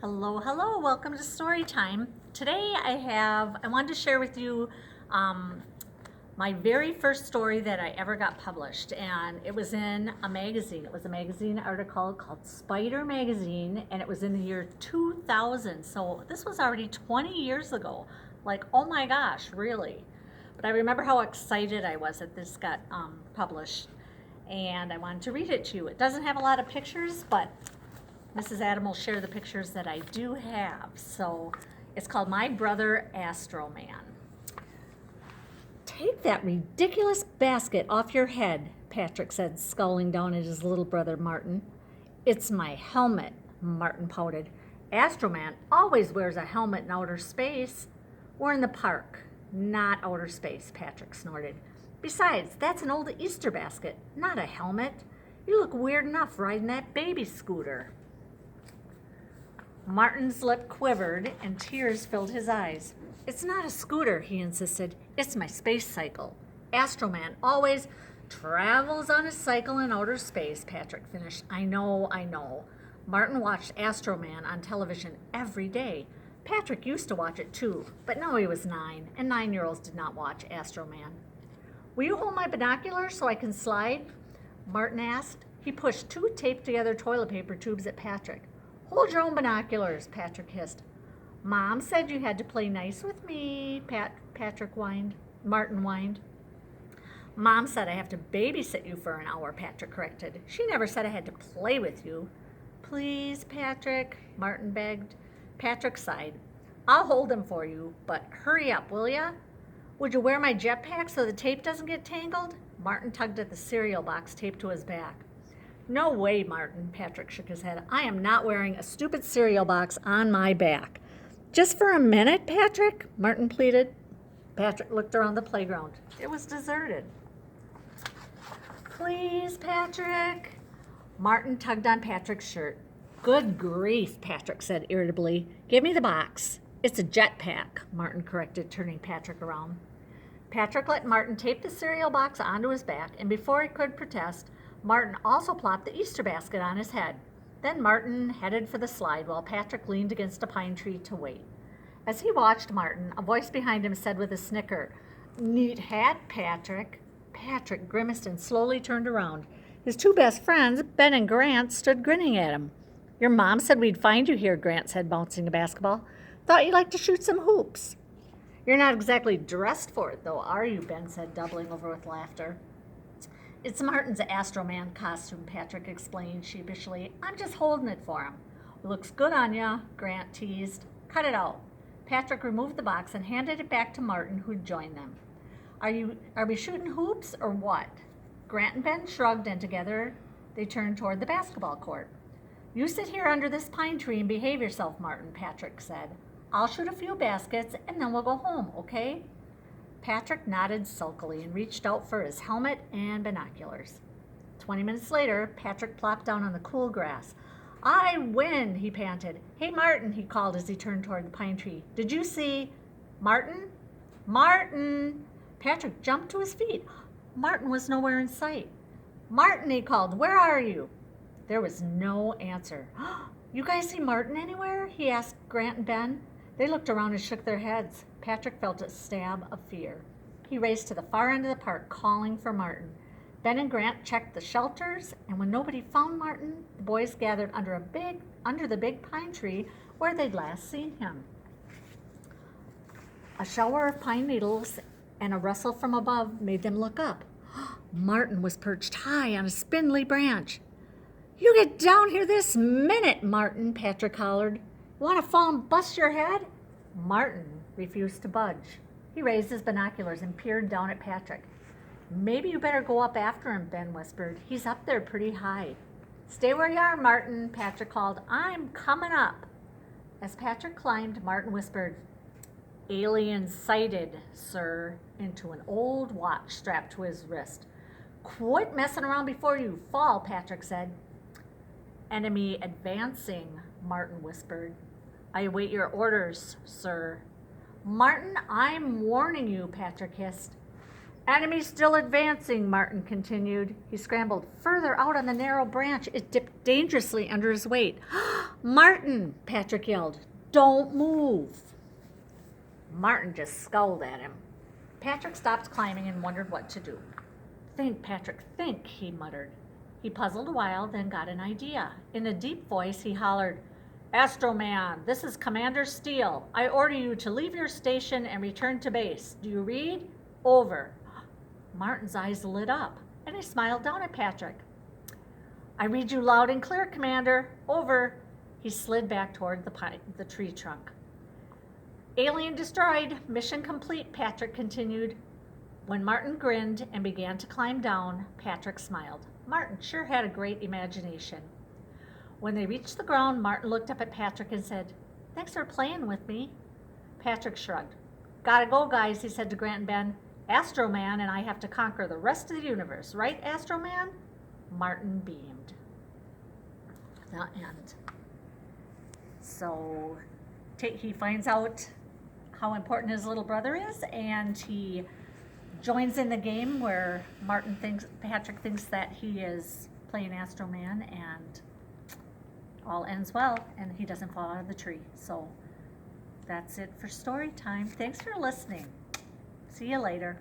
Hello, hello, welcome to Storytime. Today I wanted to share with you um, my very first story that I ever got published, and it was in a magazine. It was a magazine article called Spider Magazine, and it was in the year 2000. So this was already 20 years ago. Like, oh my gosh, really? But I remember how excited I was that this got published, and I wanted to read it to you. It doesn't have a lot of pictures, but Mrs. Adam will share the pictures that I do have. So it's called My Brother Astroman. Take that ridiculous basket off your head, Patrick said, scowling down at his little brother Martin. It's my helmet, Martin pouted. Astroman always wears a helmet in outer space. We're in the park, not outer space, Patrick snorted. Besides, that's an old Easter basket, not a helmet. You look weird enough riding that baby scooter. Martin's lip quivered and tears filled his eyes. It's not a scooter, he insisted. It's my space cycle. Astroman always travels on his cycle in outer space, Patrick finished. I know. Martin watched Astroman on television every day. Patrick used to watch it too, but now he was 9, and 9-year-olds did not watch Astroman. Will you hold my binoculars so I can slide? Martin asked. He pushed 2 taped together toilet paper tubes at Patrick. Hold your own binoculars, Patrick hissed. Mom said you had to play nice with me, Martin whined. Mom said I have to babysit you for an hour, Patrick corrected. She never said I had to play with you. Please, Patrick, Martin begged. Patrick sighed. I'll hold him for you, but hurry up, will ya? Would you wear my jetpack so the tape doesn't get tangled? Martin tugged at the cereal box taped to his back. No way, Martin, Patrick shook his head. I am not wearing a stupid cereal box on my back. Just for a minute, Patrick, Martin pleaded. Patrick looked around the playground. It was deserted. Please, Patrick. Martin tugged on Patrick's shirt. Good grief, Patrick said irritably. Give me the box. It's a jetpack, Martin corrected, turning Patrick around. Patrick let Martin tape the cereal box onto his back, and before he could protest, Martin also plopped the Easter basket on his head. Then Martin headed for the slide while Patrick leaned against a pine tree to wait. As he watched Martin, a voice behind him said with a snicker, Neat hat, Patrick. Patrick grimaced and slowly turned around. His 2 best friends, Ben and Grant, stood grinning at him. Your mom said we'd find you here, Grant said, bouncing a basketball. Thought you'd like to shoot some hoops. You're not exactly dressed for it, though, are you? Ben said, doubling over with laughter. It's Martin's Astroman costume, Patrick explained sheepishly. I'm just holding it for him. Looks good on ya, Grant teased. Cut it out. Patrick removed the box and handed it back to Martin, who'd joined them. Are we shooting hoops or what? Grant and Ben shrugged, and together they turned toward the basketball court. You sit here under this pine tree and behave yourself, Martin, Patrick said. I'll shoot a few baskets and then we'll go home, okay? Patrick nodded sulkily and reached out for his helmet and binoculars. 20 minutes later, Patrick plopped down on the cool grass. I win, he panted. Hey, Martin, he called as he turned toward the pine tree. Did you see Martin? Martin! Patrick jumped to his feet. Martin was nowhere in sight. Martin, he called, where are you? There was no answer. You guys see Martin anywhere? He asked Grant and Ben. They looked around and shook their heads. Patrick felt a stab of fear. He raced to the far end of the park, calling for Martin. Ben and Grant checked the shelters, and when nobody found Martin, the boys gathered under the big pine tree where they'd last seen him. A shower of pine needles and a rustle from above made them look up. Martin was perched high on a spindly branch. You get down here this minute, Martin, Patrick hollered. Want to fall and bust your head? Martin refused to budge. He raised his binoculars and peered down at Patrick. Maybe you better go up after him, Ben whispered. He's up there pretty high. Stay where you are, Martin, Patrick called. I'm coming up. As Patrick climbed, Martin whispered, Alien sighted, sir, into an old watch strapped to his wrist. Quit messing around before you fall, Patrick said. Enemy advancing, Martin whispered. I await your orders, sir. Martin, I'm warning you, Patrick hissed. Enemy still advancing, Martin continued. He scrambled further out on the narrow branch. It dipped dangerously under his weight. Martin, Patrick yelled, don't move. Martin just scowled at him. Patrick stopped climbing and wondered what to do. Think, Patrick, think, he muttered. He puzzled a while, then got an idea. In a deep voice, he hollered, Astroman, this is Commander Steele. I order you to leave your station and return to base. Do you read? Over. Martin's eyes lit up, and he smiled down at Patrick. I read you loud and clear, Commander. Over. He slid back toward the tree trunk. Alien destroyed. Mission complete, Patrick continued. When Martin grinned and began to climb down, Patrick smiled. Martin sure had a great imagination. When they reached the ground, Martin looked up at Patrick and said, Thanks for playing with me. Patrick shrugged. Gotta go, guys, he said to Grant and Ben. Astroman and I have to conquer the rest of the universe, right, Astroman? Martin beamed. The end. So he finds out how important his little brother is, and he joins in the game where Patrick thinks that he is playing Astroman, and all ends well, and he doesn't fall out of the tree. So that's it for story time. Thanks for listening. See you later.